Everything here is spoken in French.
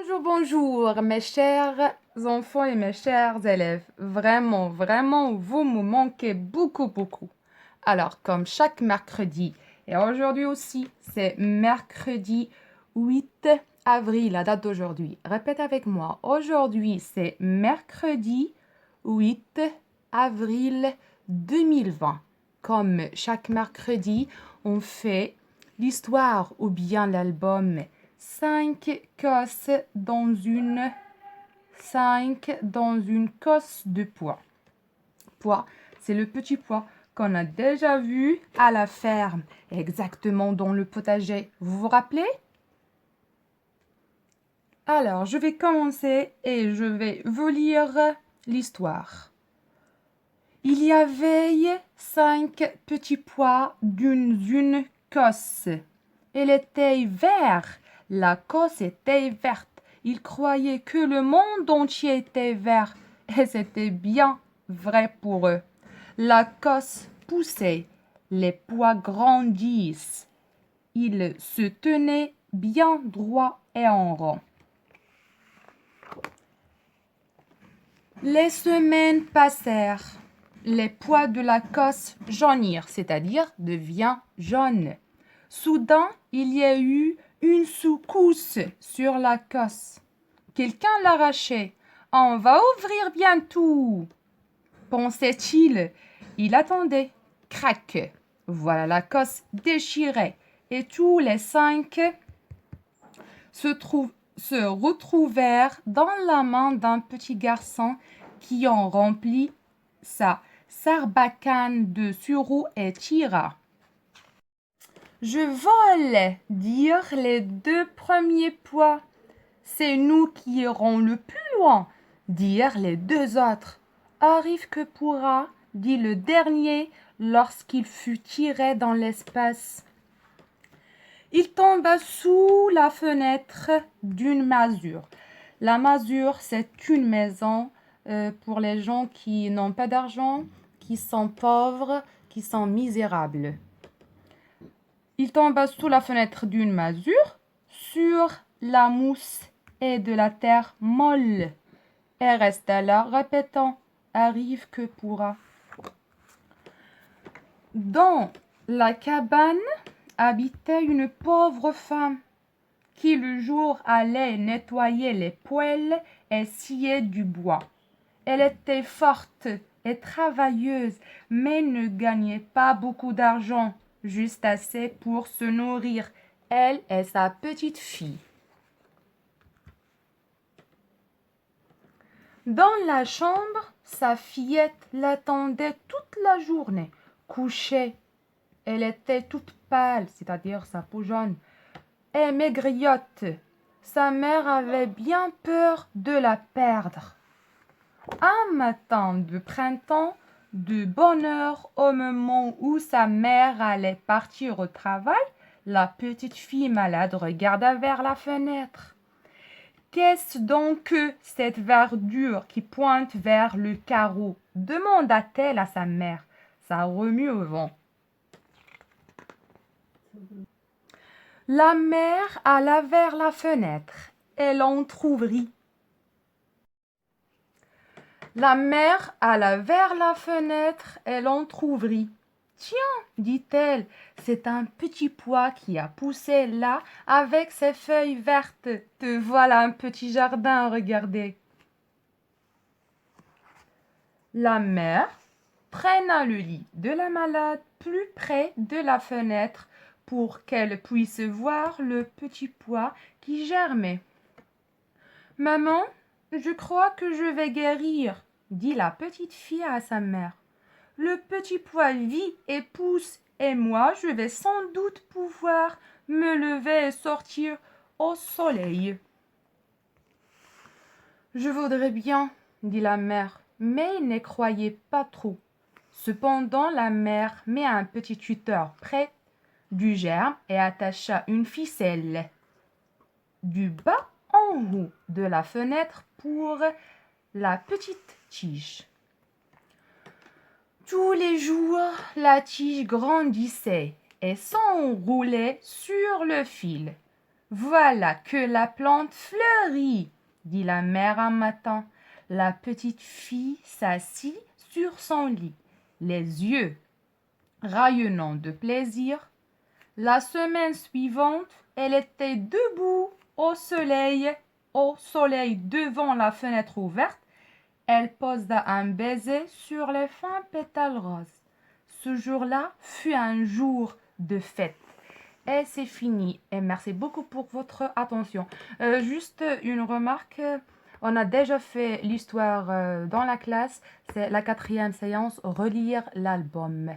Bonjour, bonjour, mes chers enfants et mes chers élèves. Vraiment, vraiment, vous me manquez beaucoup, beaucoup. Alors, comme chaque mercredi, et aujourd'hui aussi, c'est mercredi 8 avril, la date d'aujourd'hui. Répète avec moi. Aujourd'hui, c'est mercredi 8 avril 2020. Comme chaque mercredi, on fait l'histoire ou bien l'album 5 cosses dans une 5 dans une cosse de pois. Pois, c'est le petit pois qu'on a déjà vu à la ferme, exactement dans le potager. Vous vous rappelez? Alors, je vais commencer et je vais vous lire l'histoire. Il y avait 5 petits pois d'une cosse. Elle était verte. La cosse était verte. Ils croyaient que le monde entier était vert. Et c'était bien vrai pour eux. La cosse poussait. Les pois grandissent. Ils se tenaient bien droit et en rond. Les semaines passèrent. Les pois de la cosse jaunirent, c'est-à-dire devient jaune. Soudain, il y a eu une secousse sur la cosse. Quelqu'un l'arrachait. On va ouvrir bientôt, pensait-il. Il attendait. Crac! Voilà la cosse déchirée et tous les 5 se retrouvèrent dans la main d'un petit garçon qui en remplit sa sarbacane de sureau et tira. Je vole, dirent les 2 premiers pois. C'est nous qui irons le plus loin, dirent les 2 autres. Arrive que pourra, dit le dernier lorsqu'il fut tiré dans l'espace. Il tomba sous la fenêtre d'une masure. La masure, c'est une maison pour les gens qui n'ont pas d'argent, qui sont pauvres, qui sont misérables. Il tomba sous la fenêtre d'une masure, sur la mousse et de la terre molle, et resta là, répétant « Arrive que pourra ». Dans la cabane habitait une pauvre femme qui le jour allait nettoyer les poêles et scier du bois. Elle était forte et travailleuse, mais ne gagnait pas beaucoup d'argent, juste assez pour se nourrir, elle et sa petite fille. Dans la chambre, sa fillette l'attendait toute la journée, couchée. Elle était toute pâle, c'est-à-dire sa peau jaune, et maigrillotte. Sa mère avait bien peur de la perdre. Un matin de printemps, de bonne heure, au moment où sa mère allait partir au travail, la petite fille malade regarda vers la fenêtre. Qu'est-ce donc que cette verdure qui pointe vers le carreau? Demanda-t-elle à sa mère. Ça remue au vent. La mère alla vers la fenêtre. Elle entr'ouvrit. La mère alla vers la fenêtre. Elle entr'ouvrit. Tiens, dit-elle, c'est un petit pois qui a poussé là avec ses feuilles vertes. Te voilà un petit jardin à regarder. La mère traîna le lit de la malade plus près de la fenêtre pour qu'elle puisse voir le petit pois qui germait. Maman, je crois que je vais guérir, dit la petite fille à sa mère. Le petit pois vit et pousse, et moi je vais sans doute pouvoir me lever et sortir au soleil. Je voudrais bien, dit la mère, mais il n'y croyait pas trop. Cependant, la mère mit un petit tuteur près du germe et attacha une ficelle du bas en haut de la fenêtre pour la petite tige. Tous les jours, la tige grandissait et s'enroulait sur le fil. Voilà que la plante fleurit, dit la mère un matin. La petite fille s'assit sur son lit, les yeux rayonnant de plaisir. La semaine suivante, elle était debout au soleil devant la fenêtre ouverte. Elle posa un baiser sur les fins pétales roses. Ce jour-là fut un jour de fête. Et c'est fini. Et merci beaucoup pour votre attention. Juste une remarque. On a déjà fait l'histoire dans la classe. C'est la 4e séance, relire l'album.